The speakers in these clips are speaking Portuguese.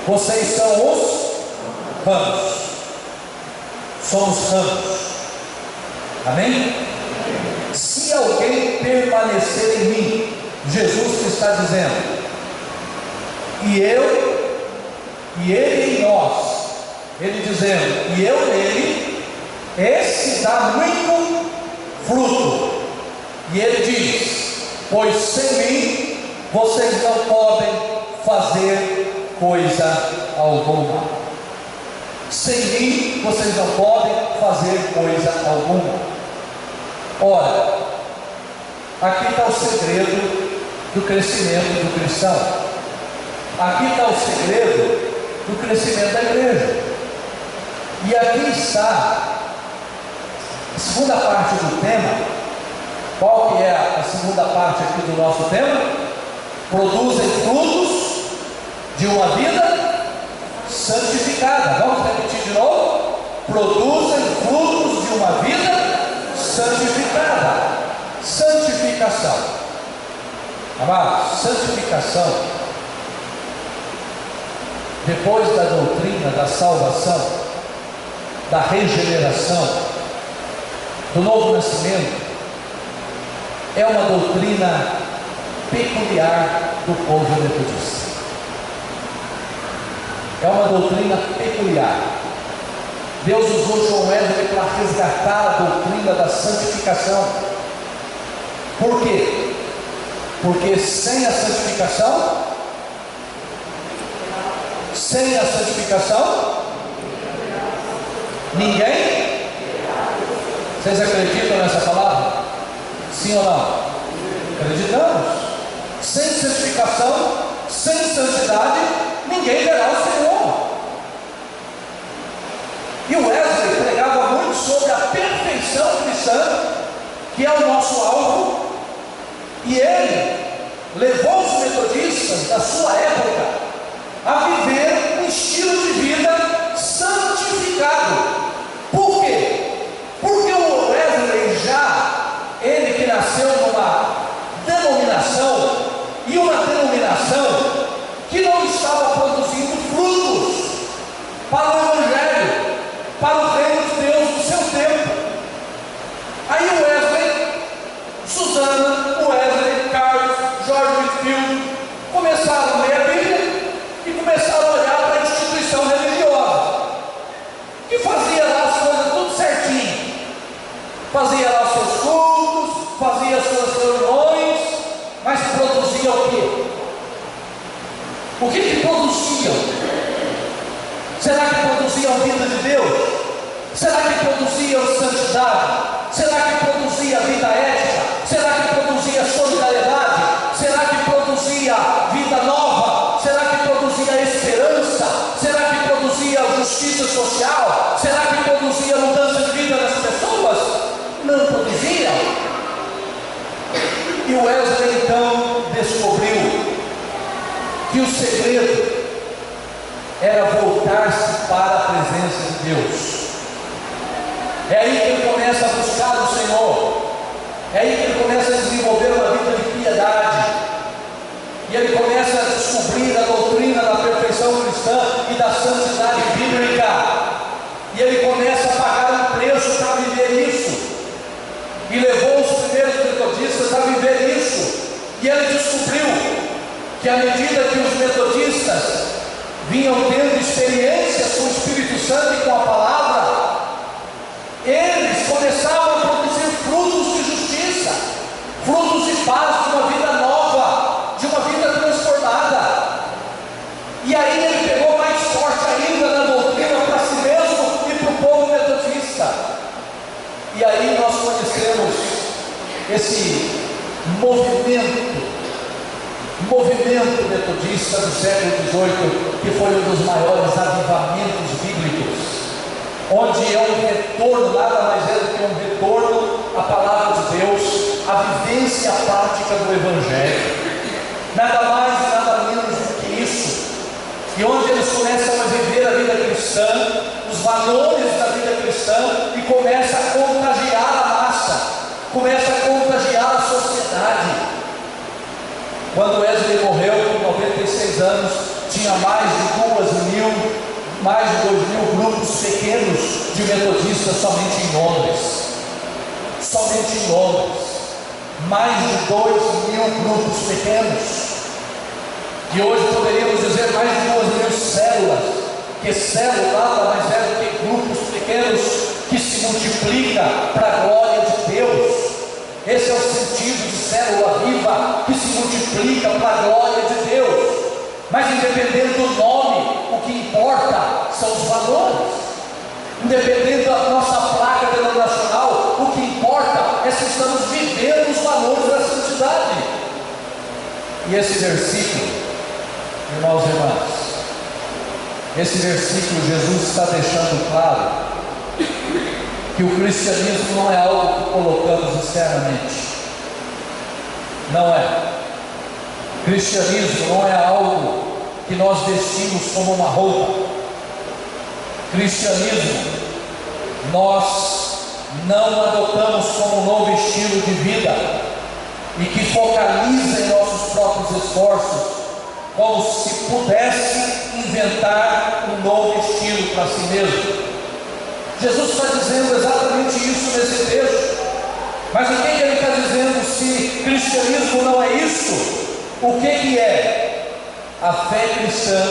Vocês são os ramos. Somos ramos. Amém? Se alguém permanecer em mim, Jesus que está dizendo, e ele em nós, ele dizendo, e eu nele, esse dá muito fruto. E ele diz, pois sem mim vocês não podem fazer coisa alguma. Sem mim vocês não podem fazer coisa alguma. Ora, aqui está o segredo do crescimento do cristão. Aqui está o segredo do crescimento da igreja. E aqui está a segunda parte do tema. Qual que é a segunda parte aqui do nosso tema? Produzem frutos de uma vida santificada. Vamos repetir de novo? Produzem frutos de uma vida santificada. Santificação. Amados, santificação, depois da doutrina da salvação, da regeneração, do novo nascimento, é uma doutrina peculiar do povo metodista. É uma doutrina peculiar. Deus usou João Wesley para resgatar a doutrina da santificação. Por quê? Porque sem a santificação, ninguém. Vocês acreditam nessa palavra? Sim ou não? Acreditamos. Sem santificação, sem santidade, ninguém verá o Senhor. E o Wesley pregava muito sobre a perfeição cristã, que é o nosso alvo, e ele levou os metodistas da sua época a viver um estilo de vida santificado. Por quê? Porque o Wesley ele que nasceu numa denominação, e uma denominação que não estava produzindo frutos para o Evangelho, para o reino de Deus do seu tempo. Aí o Wesley, Susana, o Wesley, Carlos, George Whitefield começaram a ler a Bíblia e começaram a olhar para a instituição religiosa, que fazia lá as coisas tudo certinho, fazia lá os seus cultos, fazia as suas reuniões, mas produzia o quê? O que produziam? Será que produziam vida de Deus? Será que produziam santidade? Será que produzia vida ética? Será que produzia solidariedade? Será que produzia vida nova? Será que produzia esperança? Será que produzia justiça social? Será que produzia mudança de vida das pessoas? Não produzia. E o Wesley então descobriu que o segredo era voltar-se para a presença de Deus. É aí que ele começa a buscar o Senhor. É aí que ele começa a desenvolver uma vida de piedade. E ele começa a descobrir a doutrina da perfeição cristã e da santidade bíblica. E ele começa a pagar um preço para viver isso. E levou os primeiros metodistas a viver isso. E ele descobriu que à medida que os metodistas vinham tendo experiências com o Espírito Santo e com a palavra, eles começavam a produzir frutos de justiça, frutos de paz, de uma vida nova, de uma vida transformada. E aí ele pegou mais forte ainda na doutrina para si mesmo e para o povo metodista. E aí nós conhecemos esse movimento metodista do século XVIII, que foi um dos maiores avivamentos bíblicos, onde é um retorno, nada mais é do que um retorno à palavra de Deus, à vivência prática do Evangelho, nada mais e nada menos do que isso. E onde eles começam a viver a vida cristã, os valores da vida cristã, e começa a contagiar a massa, começa a contagiar a sociedade. Quando Wesley morreu com 96 anos, tinha tinha mais de 2.000 grupos pequenos de metodistas somente em Londres. Somente em Londres. Mais de 2.000 grupos pequenos. E hoje poderíamos dizer mais de 2.000 células. Que célula nada mais é do que grupos pequenos que se multiplicam para a glória de Deus. Esse é o sentido de célula viva, que se multiplica para a glória de Deus. Mas independente do nome, o que importa são os valores. Independente da nossa placa denominacional, o que importa é se estamos vivendo os valores da santidade. E esse versículo, irmãos e irmãs, esse versículo Jesus está deixando claro que o cristianismo não é algo que colocamos externamente. Não é. Cristianismo não é algo que nós vestimos como uma roupa. Cristianismo nós não adotamos como um novo estilo de vida e que focaliza em nossos próprios esforços, como se pudesse inventar um novo estilo para si mesmo. Jesus está dizendo exatamente isso nesse texto. Mas o que ele está dizendo? Se cristianismo não é isso, o que é? A fé cristã,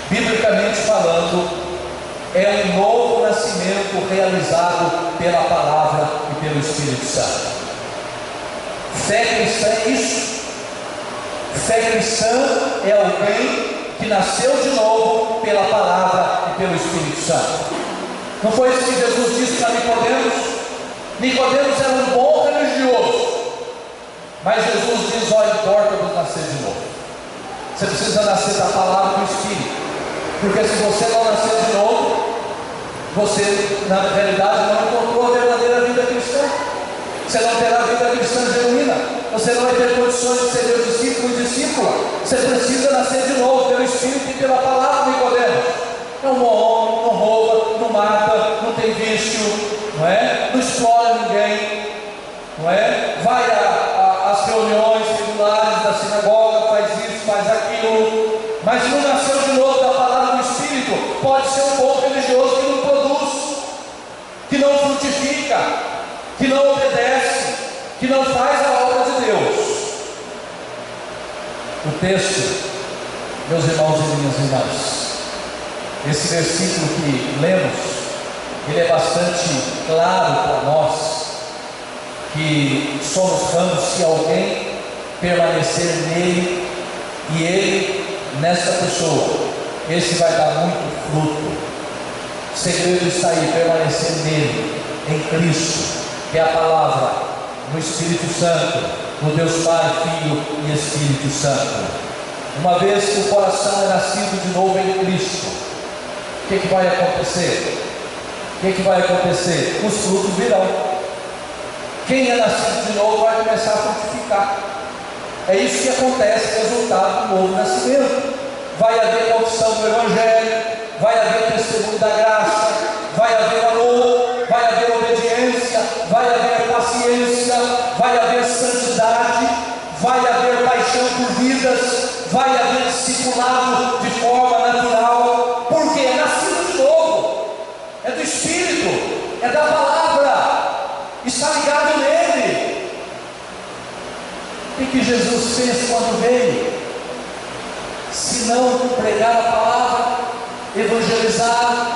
biblicamente falando, é um novo nascimento realizado pela palavra e pelo Espírito Santo. Fé cristã é isso. Fé cristã é alguém que nasceu de novo pela palavra e pelo Espírito Santo. Não foi isso que Jesus disse para Nicodemos? Nicodemos era um bom religioso, mas Jesus diz: olha, importa do nascer de novo. Você precisa nascer da palavra e do Espírito, porque se você não nascer de novo, você na realidade não encontrou a verdadeira vida cristã. Você não terá vida cristã genuína. Você não vai ter condições de ser meu discípulo e discípula. Você precisa nascer de novo pelo Espírito e pela palavra, Nicodemos. É um homem, não rouba, não mata, não tem vício, não é? Não explora ninguém, não é? Vai às reuniões regulares da sinagoga, faz isso, faz aquilo, mas não nasceu de novo da palavra do Espírito. Pode ser um bom religioso que não produz, que não frutifica, que não obedece, que não faz a obra de Deus. O texto, meus irmãos e minhas irmãs, esse versículo que lemos, ele é bastante claro para nós, que somos ramos se alguém permanecer nele e ele nessa pessoa, esse vai dar muito fruto. O segredo está aí, permanecer nele, em Cristo, que é a palavra, no Espírito Santo, no Deus Pai, Filho e Espírito Santo. Uma vez que o coração é nascido de novo em Cristo, o que vai acontecer? O que vai acontecer? Os frutos virão. Quem é nascido de novo vai começar a frutificar. É isso que acontece, resultado do novo nascimento. Vai haver confissão do Evangelho, vai haver testemunho da graça, vai haver amor, vai haver obediência, vai haver paciência, vai haver santidade, vai haver paixão por vidas, vai haver discipulado de forma natural, porque é nascido de novo, é do Espírito, é da palavra, está ligado nele. O que Jesus fez quando veio? Se não pregar a palavra, evangelizar,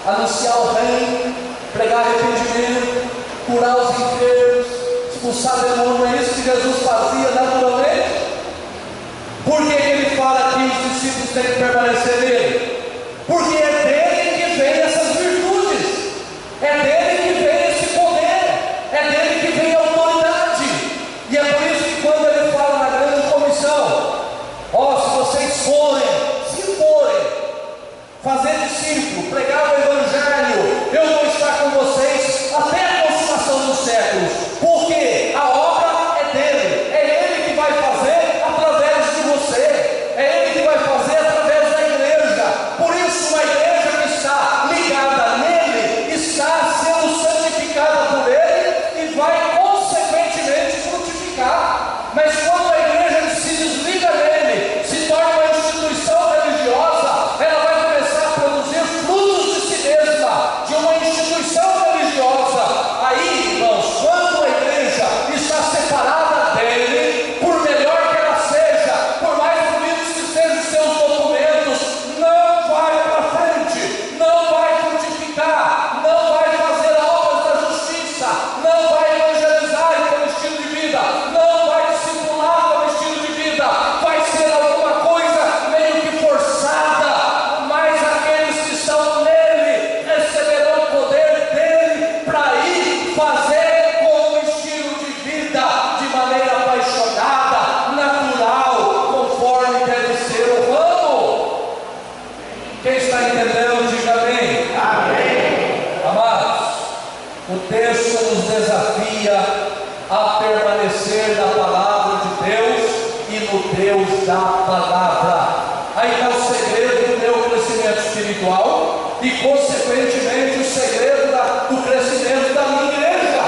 anunciar o reino, pregar arrependimento, curar os enfermos, expulsar demônio, não é isso que Jesus fazia naturalmente? Por que ele fala que os discípulos têm que permanecer nele? Porque é dele que vem essas virtudes, é dele que vem esse poder, é dele que vem a autoridade. E é por isso que quando ele fala na grande comissão: ó, se vocês forem fazer discípulo, pregar o Evangelho, eu vou estar com vocês até a consumação dos séculos, porque a obra é dele, é ele que vai fazer através de você, é ele que vai fazer através nos desafia a permanecer na palavra de Deus e no Deus da palavra. Aí está o segredo do meu crescimento espiritual e, consequentemente, o segredo do crescimento da minha igreja.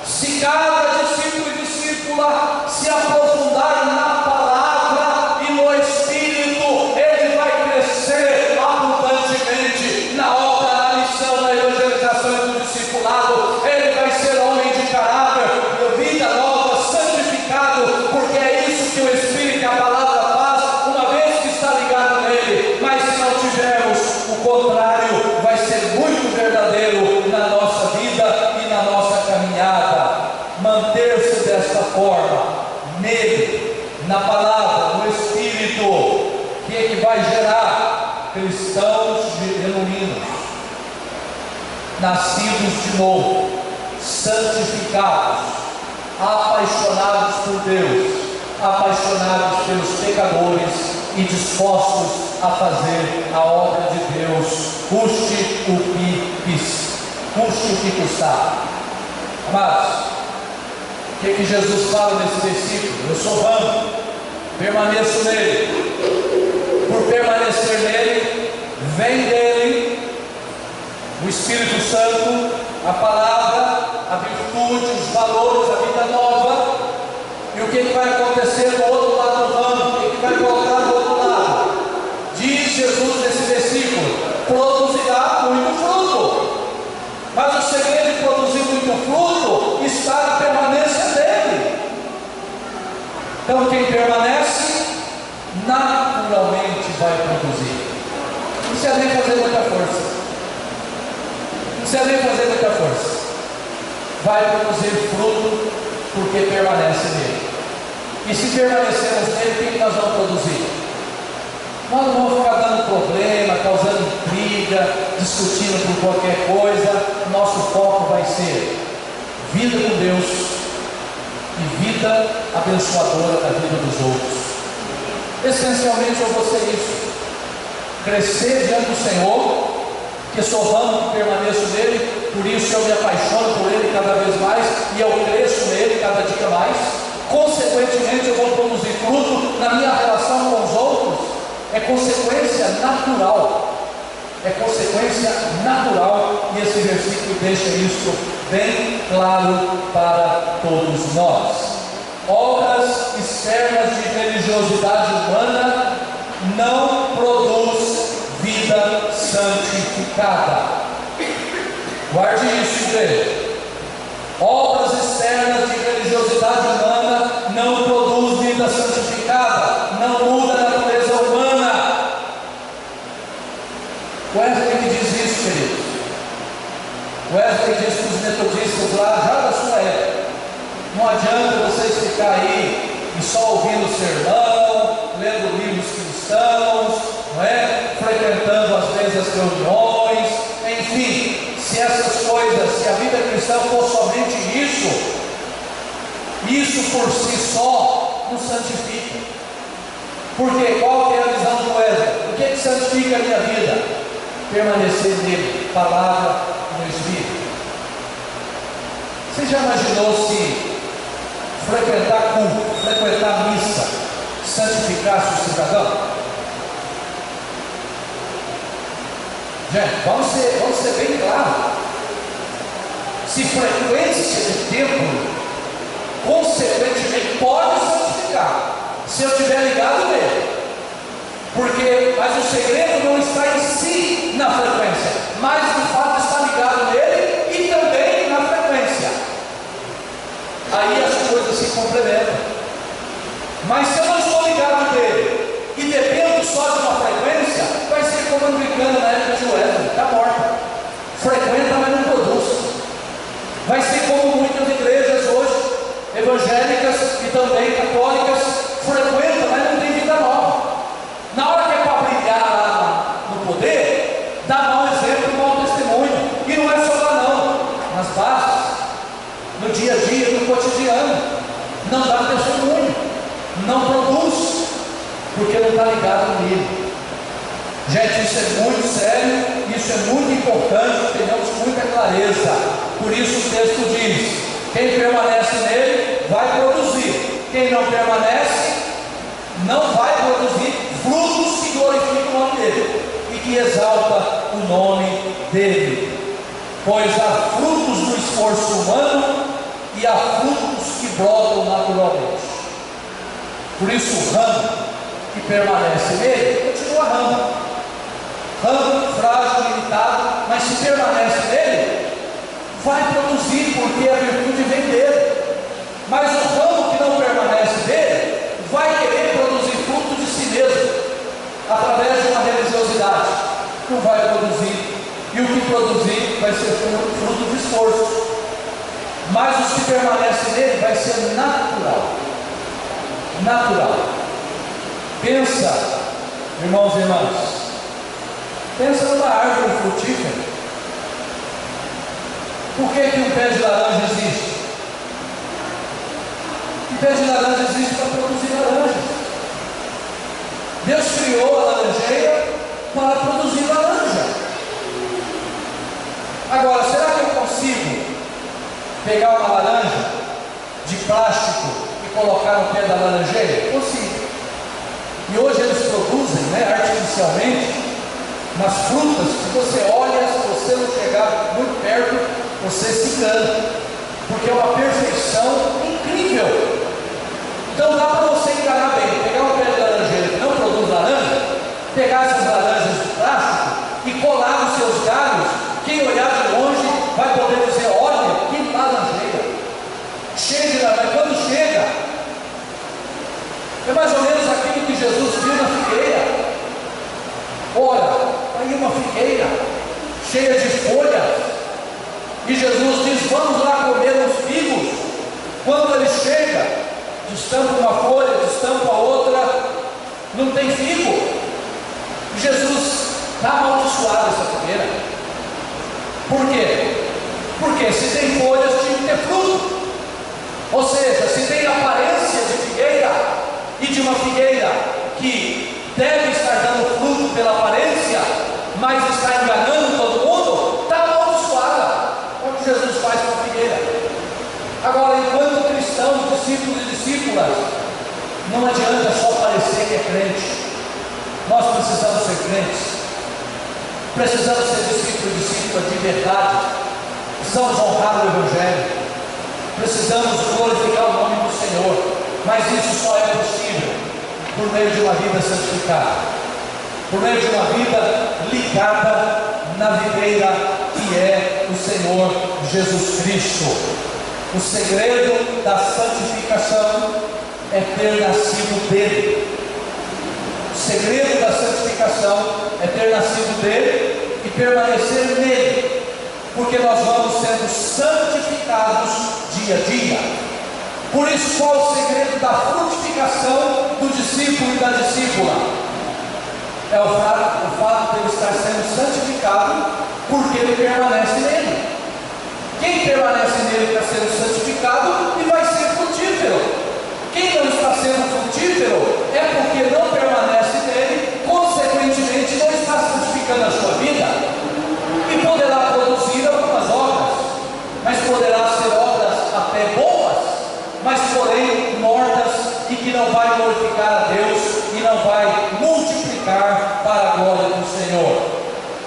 Se cada discípulo e discípula se aprofundar na palavra e no Espírito, ele vai crescer abundantemente na obra, na missão, na evangelização e no discipulado. Ele vai ser homem de caráter, de vida nova, santificado, porque é isso que o Espírito e a palavra faz, uma vez que está ligado nele. Mas se não tivermos, o contrário vai ser muito verdadeiro na nossa vida e na nossa caminhada. Manter-se desta forma, nele, na palavra, no Espírito, que é que vai gerar cristãos genuínos, nascidos de novo, santificados, apaixonados por Deus, apaixonados pelos pecadores e dispostos a fazer a obra de Deus, custe o que custar. Amados, o que Jesus fala nesse versículo? Eu sou ramo, permaneço nele. Por permanecer nele, vem dele o Espírito Santo, a palavra, a virtude, os valores, a vida nova. E o que vai acontecer do outro lado do ramo? O que vai colocar do outro lado? Diz Jesus nesse versículo: produzirá muito fruto. Mas o segredo de produzir muito fruto está na permanência dele. Então quem permanece, naturalmente vai produzir. Não precisa nem fazer muita força. Não precisa nem fazer muita força. Vai produzir fruto porque permanece nele. E se permanecermos nele, o que nós vamos produzir? Nós não vamos ficar dando problema, causando intriga, discutindo por qualquer coisa. Nosso foco vai ser vida com Deus e vida abençoadora da vida dos outros. Essencialmente eu vou ser isso: crescer diante do Senhor, que sou ramo que permaneço nele, por isso eu me apaixono por ele cada vez mais e eu cresço nele cada dia mais. Consequentemente eu vou produzir fruto na minha relação com os outros. É consequência natural. É consequência natural, e esse versículo deixa isso bem claro para todos nós. Obras externas de religiosidade humana não produz vida santificada. Guarde isso, igreja. Obras externas de religiosidade humana não produz vida santificada, não muda a natureza humana. Wesley que diz isso, queridos. Wesley diz para os metodistas lá, já da sua época: não adianta vocês ficar aí e só ouvindo sermão, lendo livros cristãos, não é? Frequentando às vezes as reuniões, enfim, se essas coisas, se a vida cristã for somente isso por si só não santifica. Porque qual que é a visão do Wesley? O que santifica a minha vida? Permanecer nele, palavra no Espírito. Você já imaginou se frequentar culto, frequentar missa, santificasse o cidadão? Gente, vamos ser bem claros. Se frequência de templo, consequentemente pode santificar, se eu estiver ligado nele. Mas o segredo não está em si na frequência, mas de fato está ligado nele e também na frequência. Aí as coisas se complementam. Mas se eu não estou ligado nele e dependo só de uma frequência, vai ser como anglicano na época de Wesley, está morto. Frequenta, mas não produz. Vai ser como muitas igrejas hoje, evangélicas e também católicas, frequentam, mas não tem vida nova. Na hora que é para brilhar lá no poder, dá mau exemplo e mau testemunho. E não é só lá não, nas bases, no dia a dia, no cotidiano, não dá testemunho, não produz, porque não está ligado nele. Gente, isso é muito sério, isso é muito importante, tenhamos muita clareza. Por isso o texto diz: quem permanece nele vai produzir, quem não permanece não vai produzir frutos que glorificam o nome dele e que exalta o nome dele. Pois há frutos do esforço humano e há frutos que brotam naturalmente. Por isso o ramo que permanece nele continua ramo, frágil, limitado, mas se permanece nele, vai produzir, porque a virtude vem dele. Mas o ramo que não permanece nele vai querer produzir fruto de si mesmo, através de uma religiosidade. Não vai produzir, e o que produzir vai ser fruto de esforço. Mas os que permanecem nele vai ser natural. Pensa, irmãos e irmãs, pensa numa árvore frutífera. Por que um pé de laranja existe? O pé de laranja existe para produzir laranjas. Deus criou a laranjeira para produzir laranja. Agora, será que eu consigo pegar uma laranja de plástico e colocar no pé da laranjeira? Consigo. E hoje eles produzem, artificialmente, umas frutas que você olha, se você não chegar muito perto, você se engana, porque é uma perfeição incrível. Então dá para você enganar bem, pegar um pé de laranjeira que não produz laranja, pegar essas laranjas de plástico e colar nos seus galhos. Quem olhar de longe vai poder dizer: olha, que laranjeira, cheia de laranja. Mas quando chega, é mais ou menos aquilo que Jesus viu na figueira. Olha, aí uma figueira cheia de folhas, e Jesus diz: vamos lá comer uns figos. Quando ele chega, destampa uma folha, destampa outra, não tem figo. Jesus está amaldiçoado essa figueira. Por quê? Porque se tem folhas, tinha que ter fruto. Ou seja, se tem aparência de figueira, e de uma figueira que deve estar dando fruto pela aparência, mas está enganando todo mundo, está amaldiçoada. É o que Jesus faz com a figueira. Agora, enquanto cristãos, discípulos e discípulas, não adianta só parecer que é crente. Nós precisamos ser crentes, precisamos ser discípulos e discípulas de verdade, precisamos honrar o Evangelho, precisamos glorificar o nome do Senhor. Mas isso só é possível por meio de uma vida santificada, por meio de uma vida ligada na videira que é o Senhor Jesus Cristo. O segredo da santificação é ter nascido dele. O segredo da santificação é ter nascido dele e permanecer nele, porque nós vamos sendo santificados dia a dia. Por isso, qual o segredo da frutificação do discípulo e da discípula? É o fato de ele estar sendo santificado, porque ele permanece nele. Quem permanece nele está sendo santificado e vai ser frutífero. Quem não está sendo frutífero é porque não permanece nele, consequentemente não está santificando a sua vida, e poderá produzir algumas obras, mas poderá ser obras até boas, mas porém mortas, e que não vai glorificar a Deus e não vai multiplicar para a glória do Senhor.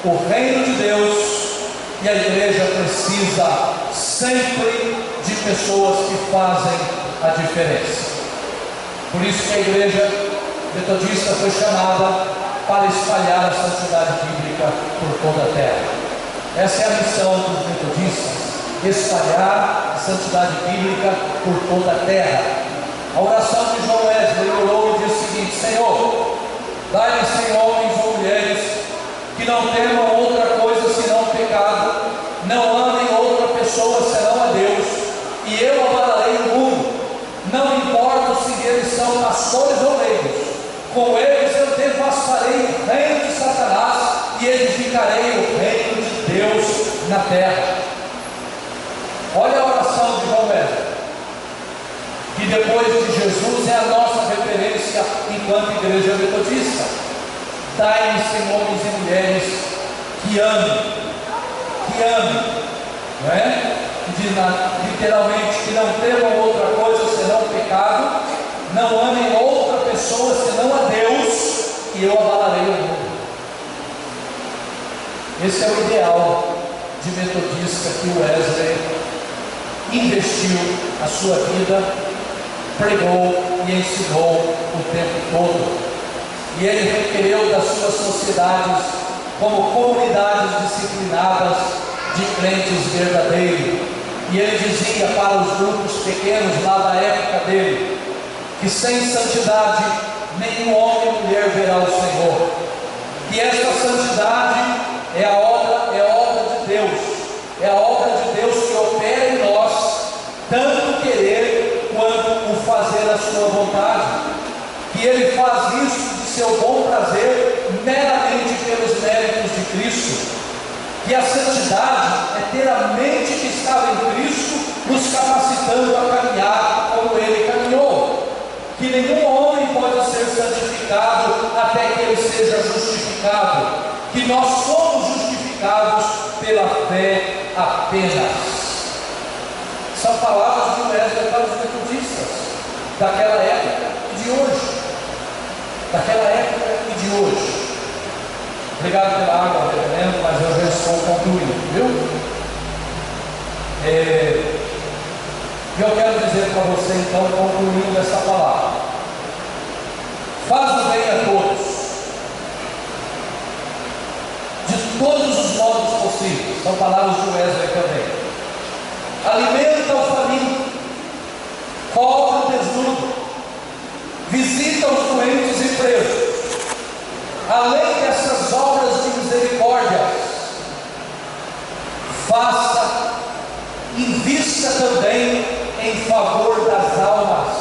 O reino de Deus e a igreja precisa sempre de pessoas que fazem a diferença. Por isso que a igreja metodista foi chamada para espalhar a santidade bíblica por toda a terra. Essa é a missão dos metodistas: espalhar a santidade bíblica por toda a terra. A oração de João Wesley orou e disse o seguinte: Senhor, dai-me 100 homens ou mulheres que não temam outra coisa senão o pecado, não amem outra pessoa senão a Deus, e eu abalarei o mundo. Não importa se eles são pastores ou leigos, com eles eu devastarei o reino de Satanás e edificarei o reino de Deus na terra. Olha a oração de João Wesley, que depois de Jesus é a nossa referência enquanto igreja metodista. Dai-me 100 homens e mulheres que amem, não é? literalmente, que não temam outra coisa senão o pecado, não amem outra pessoa senão a Deus, e eu abalarei o mundo. Esse é o ideal de metodista que o Wesley investiu a sua vida, pregou e ensinou o tempo todo. E ele requereu das suas sociedades como comunidades disciplinadas de crentes verdadeiros. E ele dizia para os grupos pequenos lá da época dele, que sem santidade nenhum homem ou mulher verá o Senhor. E esta santidade é a obra de Deus. É a obra de Deus que opera em nós, tanto querer quanto o fazer a sua vontade. Que ele faz isso de seu bom prazer, meramente pelos méritos de Cristo. Que a santidade é ter a mente que estava em Cristo, nos capacitando a caminhar como ele caminhou. Que nenhum homem pode ser santificado até que ele seja justificado. Que nós somos justificados pela fé apenas. São palavras de Wesley para os metodistas daquela época e de hoje. Daquela época e de hoje. Obrigado pela água, reverendo, mas eu já estou concluindo, viu? E eu quero dizer para você, então, concluindo essa palavra: faz o bem a todos, de todos os modos possíveis. São palavras de Wesley também. Alimenta o faminto, cobre o desnudo, visita os doentes e presos. Além dessas obras de misericórdia, faça, invista também em favor das almas.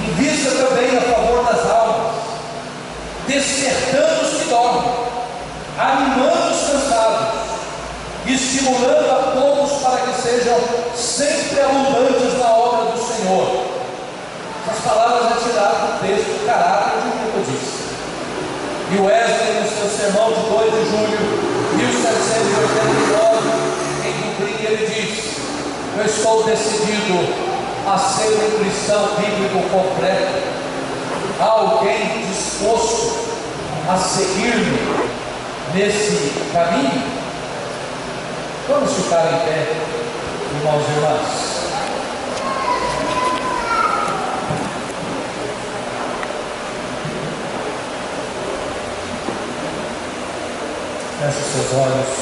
Invista também a favor das almas, despertando os que dormem, animando os cansados, estimulando a todos para que sejam sempre abundantes na obra do Senhor. Essas palavras é tirado do texto do caráter de um metodista. E Wesley, no seu sermão de 2 de julho de 1789, em Dublin, ele diz: eu estou decidido a ser um cristão bíblico completo, alguém disposto a seguir-me nesse caminho. Vamos ficar em pé, irmãos e irmãs. Feche seus olhos.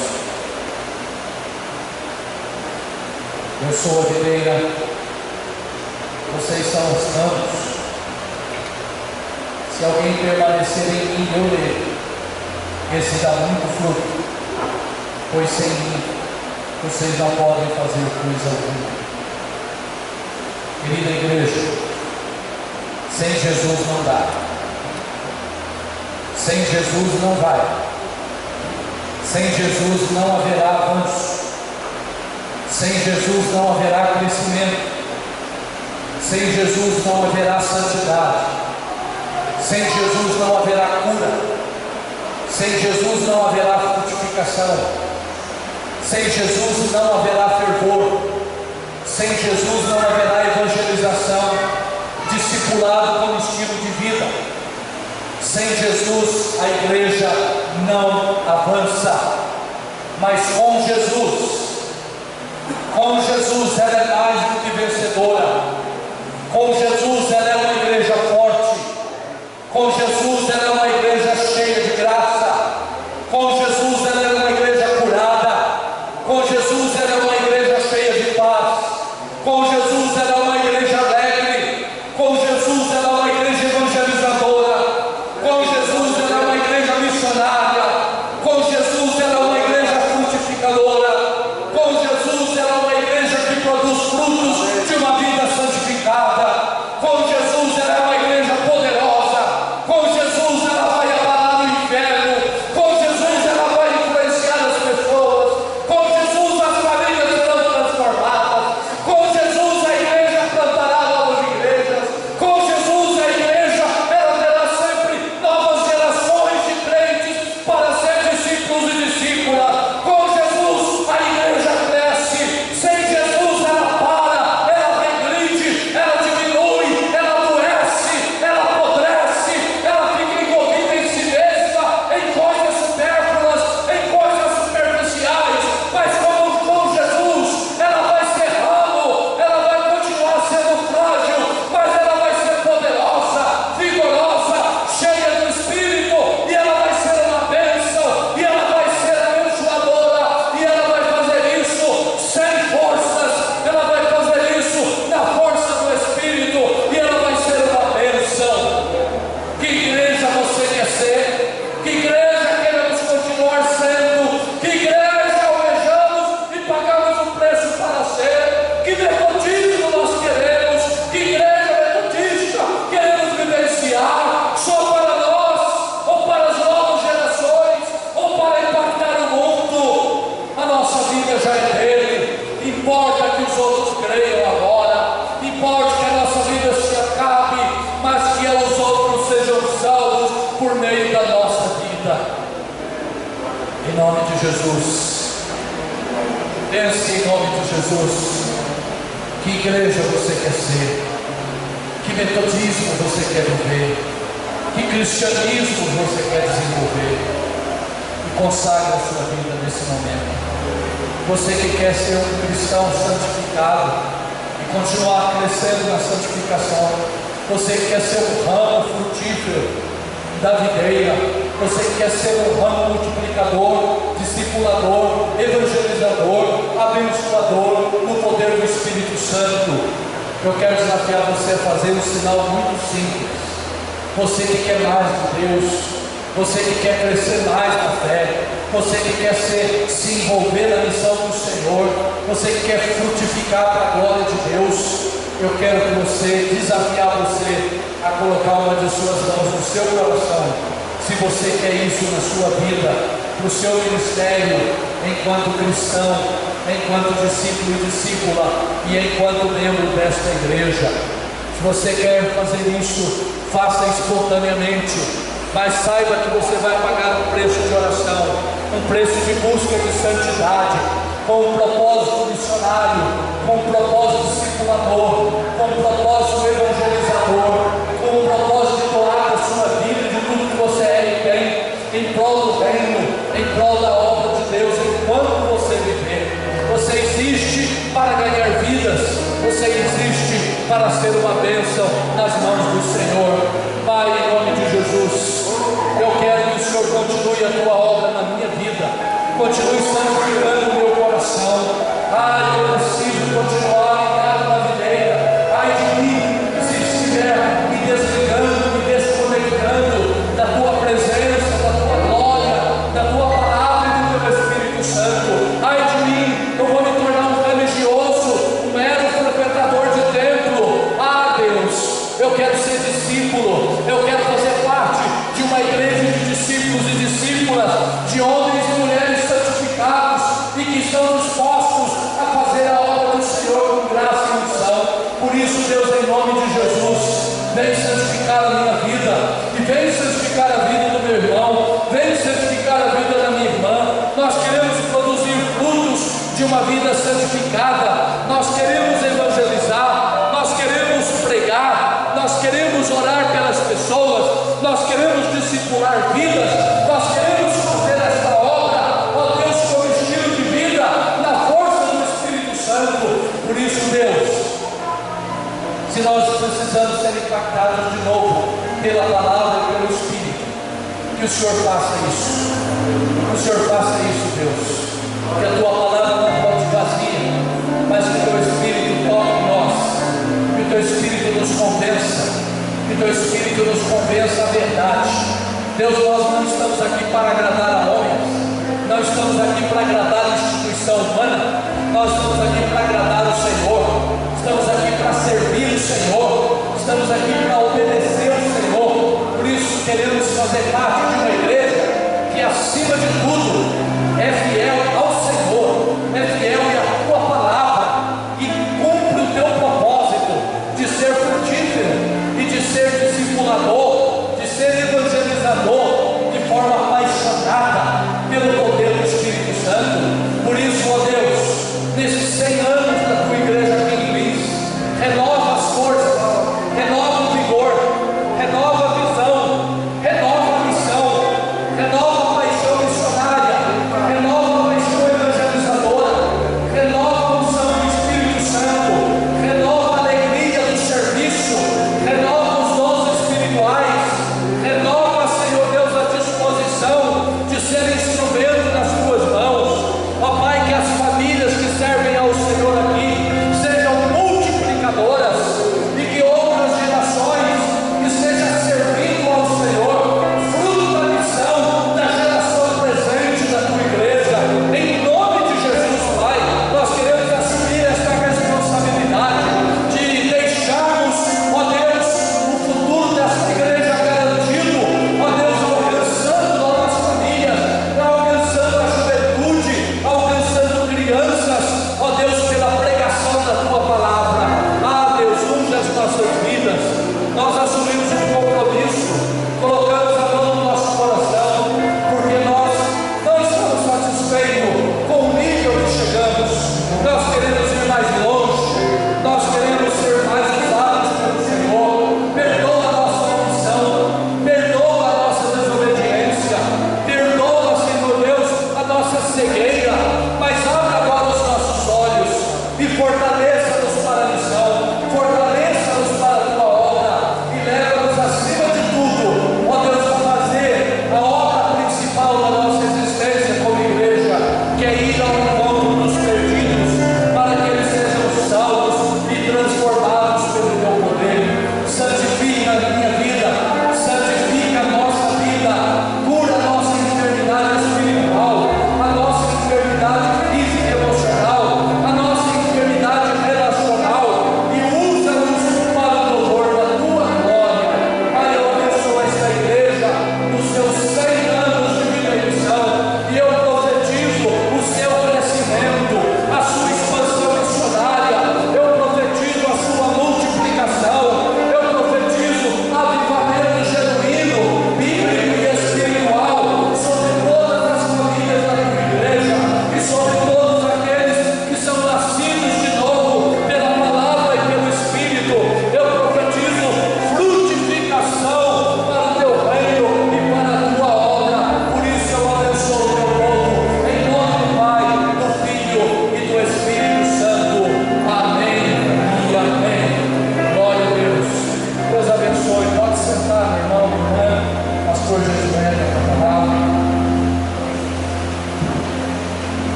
Eu sou a videira, vocês são os ramos. Se alguém permanecer em mim, eu nele, esse dá muito fruto, pois sem mim vocês não podem fazer coisa alguma. Querida igreja, sem Jesus não dá, sem Jesus não vai. Sem Jesus não haverá avanço, sem Jesus não haverá crescimento, sem Jesus não haverá santidade, sem Jesus não haverá cura, sem Jesus não haverá frutificação, sem Jesus não haverá fervor, sem Jesus não haverá evangelização, discipulado como estilo de vida. Sem Jesus a igreja não avança, mas com Jesus ela é mais do que vencedora. Com Jesus ela é uma igreja forte, com Jesus ela é uma igreja cheia de graça, com Jesus ela é uma igreja curada, com Jesus ela é uma igreja cheia de paz, com Jesus ela é uma igreja alegre, com Jesus ela é uma igreja evangelizadora, com Jesus ela é uma igreja missionária, com Jesus ela é uma igreja frutificadora, com Jesus ela é uma igreja que produz vida. Em nome de Jesus. Pense em nome de Jesus. Que igreja você quer ser? Que metodismo você quer viver? Que cristianismo você quer desenvolver? E consagre a sua vida nesse momento. Você que quer ser um cristão santificado e continuar crescendo na santificação. Você que quer ser um ramo frutífero da videira. Você que quer ser um ramo multiplicador, discipulador, evangelizador, abençoador no poder do Espírito Santo. Eu quero desafiar você a fazer um sinal muito simples. Você que quer mais de Deus, você que quer crescer mais na fé, você que quer se envolver na missão do Senhor, você que quer frutificar para a glória de Deus, eu quero que você, desafiar você a colocar uma de suas mãos no seu coração, se você quer isso na sua vida, para o seu ministério, enquanto cristão, enquanto discípulo e discípula, e enquanto membro desta igreja. Se você quer fazer isso, faça espontaneamente, mas saiba que você vai pagar um preço de oração, um preço de busca de santidade, com um propósito missionário, com um propósito discipulador, com um propósito evangelizador, com um propósito de doar a sua vida, de tudo que você é e tem, em prol do reino, em prol da obra de Deus, enquanto você viver. Você existe para ganhar vidas, você existe para ser uma bênção nas mãos do Senhor. Pai, em nome de Jesus, eu quero que o Senhor continue a tua obra na minha vida, continue santificando o meu coração. Ai, eu preciso continuar ligado na videira. Ai de mim, se estiver me desligando, me desconectando da tua presença, da tua glória, da tua palavra e do teu Espírito Santo. Ai de mim, eu vou me tornar um religioso, um mero frequentador de templo. Ah, Deus, eu quero ser discípulo, eu quero fazer parte de uma igreja de discípulos e discípulas, de homens e mulheres santificados e que estão dispostos a fazer a obra do Senhor com graça e unção. Por isso, Deus, em nome de Jesus, vem santificar a minha vida e vem santificar a vida do meu irmão, vem santificar a vida da minha irmã. Nós queremos produzir frutos de uma vida santificada, nós queremos evangelizar, nós queremos pregar, nós queremos orar pelas pessoas, nós queremos discipular vidas, nós queremos fazer esta obra, ó Deus, como estilo de vida, na força do Espírito Santo. Por isso, Deus, se nós precisamos ser impactados de novo pela palavra e pelo Espírito, que o Senhor faça isso, que o Senhor faça isso, Deus, que a tua palavra não pode vazia, mas que o teu Espírito toque em nós, que o teu Espírito nos convença, que o teu Espírito nos convença a verdade. Deus, nós não estamos aqui para agradar a homens, não estamos aqui para agradar a instituição humana, nós estamos aqui para agradar o Senhor, estamos aqui para servir o Senhor, estamos aqui para obedecer o Senhor. Por isso queremos fazer parte de uma igreja que, acima de tudo, é fiel ao Senhor, é fiel à tua palavra e cumpre o teu propósito de ser frutífero e de ser discipulador, de ser evangelizador de forma apaixonada pelo poder do Espírito Santo. Por isso, ó Deus, nesses 100 anos da tua igreja aqui em Lins, renova as forças, renova o vigor, renova a visão, renova a missão, renova a paixão missionária, renova a paixão evangelizadora, renova a unção do Espírito Santo, renova a alegria do serviço, renova os dons espirituais, renova, Senhor Deus, a disposição de ser instrumento nas tuas mãos.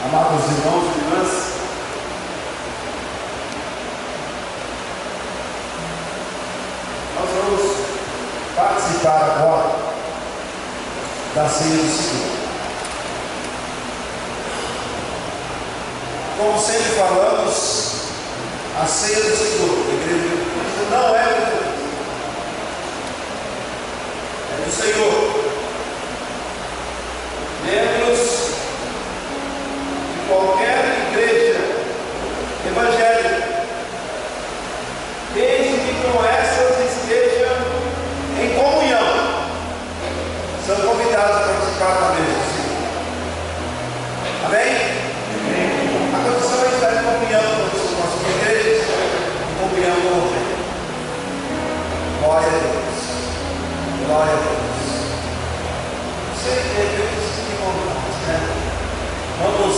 Amados irmãos e irmãs, nós vamos participar agora da ceia do Senhor. Como sempre falamos, a ceia do Senhor, a igreja de Cristo, não é do Senhor, é do Senhor. Membros de qualquer igreja evangélica, desde que com essas estejam em comunhão, são convidados a participar da mesa do Senhor. Amém? A condição é estar em comunhão com as nossas igrejas, em comunhão com o Rei. Glória a Deus. Glória a Deus. Você Deus que contamos, né? Vamos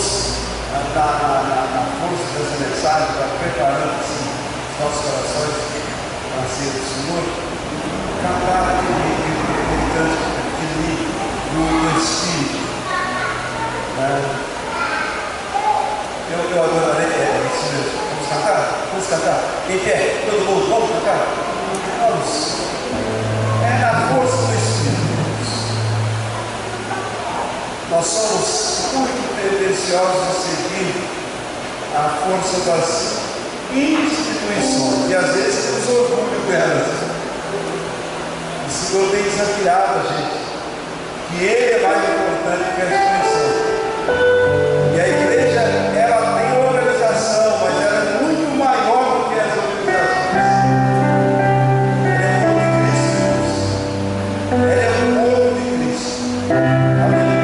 na força dessa mensagem, preparando assim, os nossos corações para a ceia do Senhor, cantar aquele canto do Espírito. Eu adorarei, é isso mesmo. Vamos cantar? Vamos cantar. Quem quer? Todo mundo, vamos cantar? Vamos. É na força do Espírito. Nós somos muito tendenciosos a seguir a força das instituições e às vezes temos orgulho delas. O Senhor tem desafiado a gente que Ele é mais importante que a instituição. E a igreja, ela tem organização, mas ela é muito maior do que as organizações. Ela é o corpo de Cristo. Aleluia.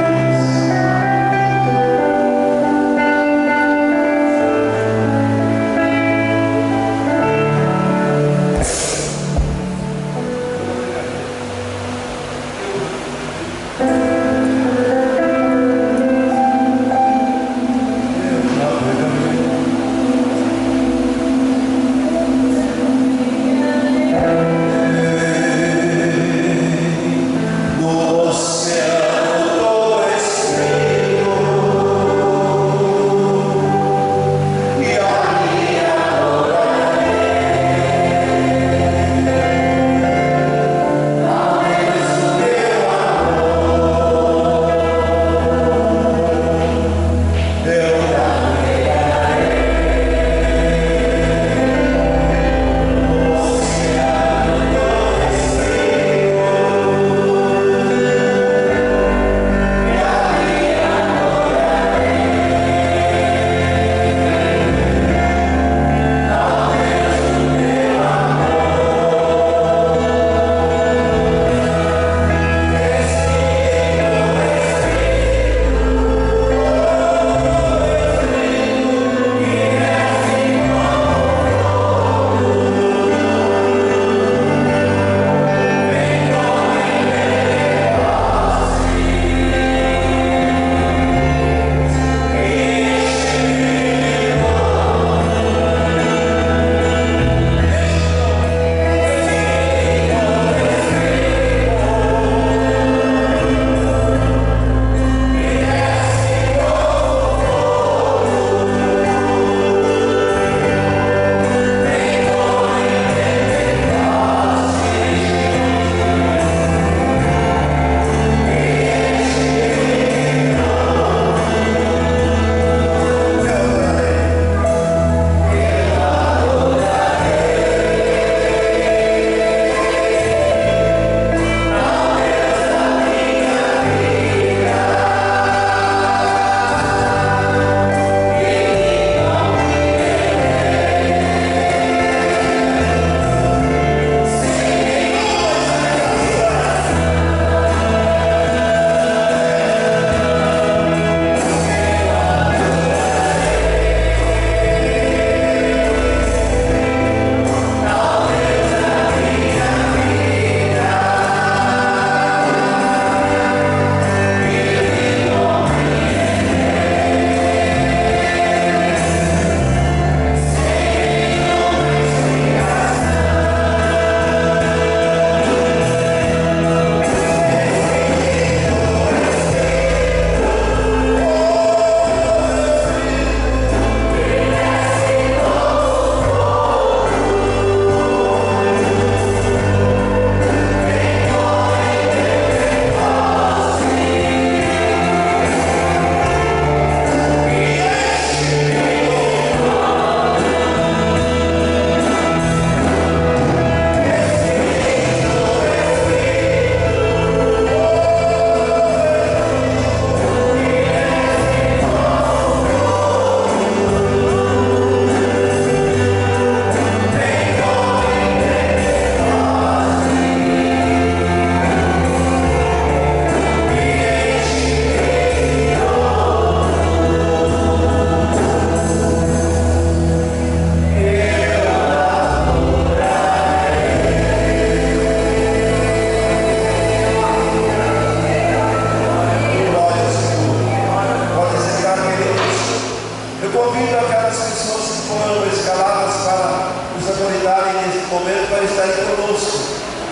conosco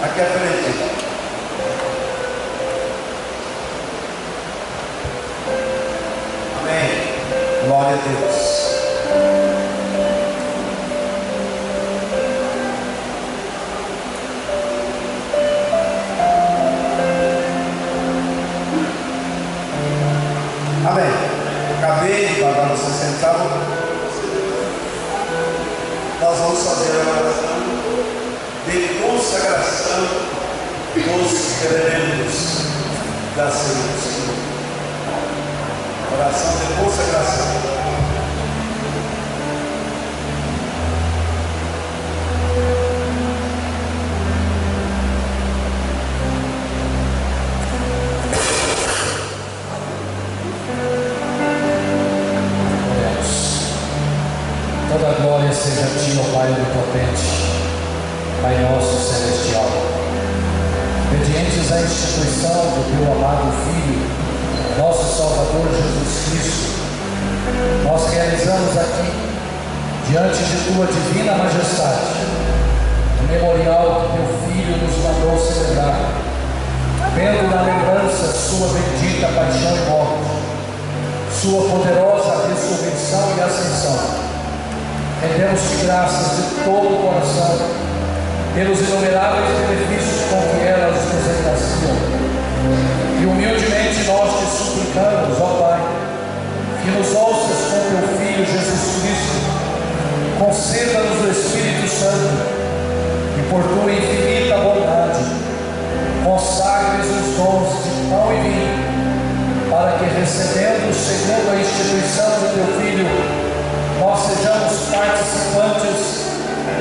aqui à frente. Amém. Glória a Deus. Amém. Acabei de pagar você centavo. Nós vamos fazer a oração de consagração dos elementos da ceia do Senhor. Oração de consagração. Toda glória seja a Ti, ó Pai onipotente, Pai nosso celestial. Obedientes à instituição do Teu amado Filho, nosso Salvador Jesus Cristo, nós realizamos aqui, diante de Tua divina majestade, o memorial que Teu Filho nos mandou celebrar, vendo na lembrança Sua bendita paixão e morte, Sua poderosa ressurreição e ascensão. Rendemos-te graças de todo o coração pelos inumeráveis benefícios com que elas nos agraciam. E humildemente nós te suplicamos, ó Pai, que nos ouças com teu Filho Jesus Cristo, conceda-nos o Espírito Santo e por tua infinita bondade consagres os dons de pão e vinho, para que, recebendo segundo a instituição do teu Filho, nós sejamos participantes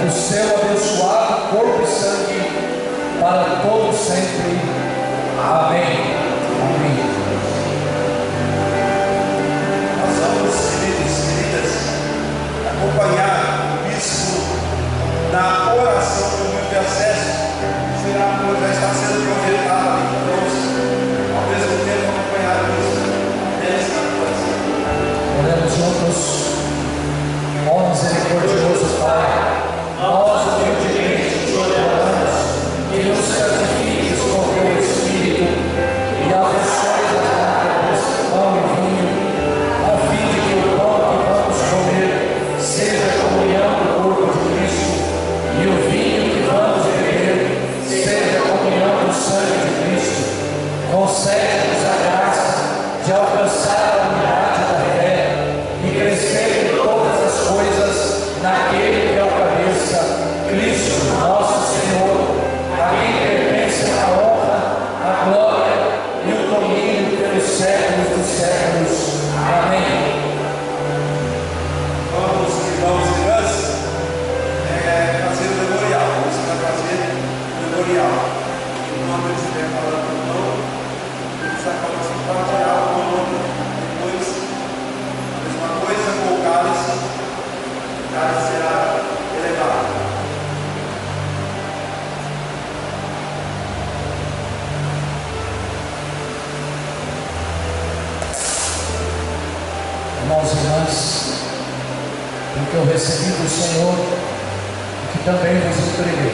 do seu abençoado corpo e sangue para todo sempre. Amém. Amém. Nós vamos, queridos e queridas, acompanhar o bispo na oração do humilde acesso. Será que já está sendo projetado ali conosco, ao mesmo tempo acompanhar o bispo nesta oração. Oremos juntos. Ó misericordioso Pai, nós humildemente te oramos que nos santifiques com teu Espírito e abençoes as lágrimas, pão e vinho, a fim de que o pão que vamos comer seja a comunhão do corpo de Cristo e o vinho que vamos beber seja a comunhão do sangue de Cristo. Concede-nos a graça de alcançar a unidade da fé e crescer em todas as coisas naquele que é o cabeça, Cristo nosso Senhor, a quem pertence a honra, a glória e o domínio pelos séculos dos séculos. Amém. Vamos, irmãos e irmãs, fazer o memorial. Você vai fazer o memorial. Enquanto eu estiver falando o nome, eles acabam de compartilhar o nome. Depois, a mesma coisa com o cálice. O cálice será elevado. Irmãos e irmãs, o que eu recebi do Senhor, o que também vos entreguei.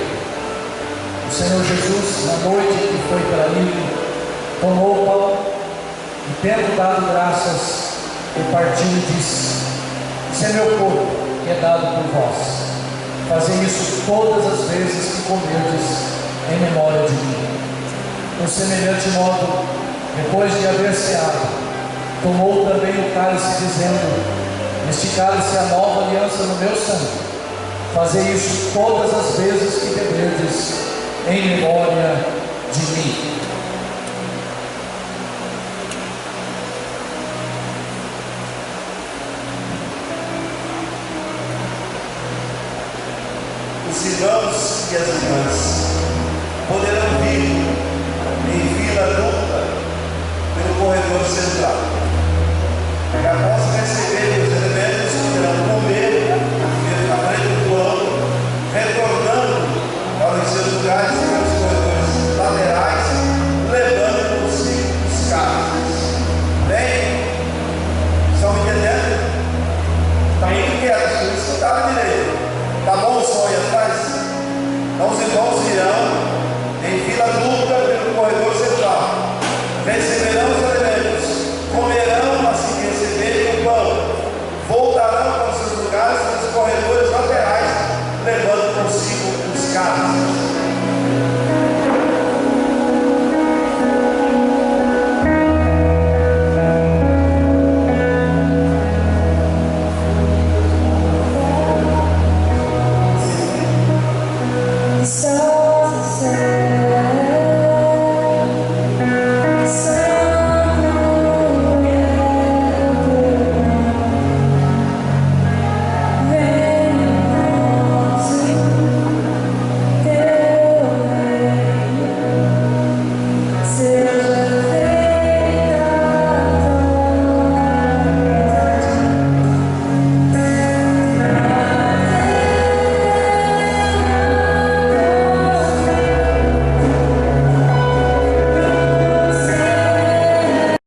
O Senhor Jesus, na noite que foi traído, tomou o pão e, tendo dado graças, o partiu e disse: "Isso é meu corpo, que é dado por vós. Fazei isso todas as vezes que comerdes, em memória de mim." Por semelhante modo, depois de haver ceado, tomou também o cálice, dizendo: "Este cálice é a nova aliança no meu sangue. Fazei isso todas as vezes que beberdes, em memória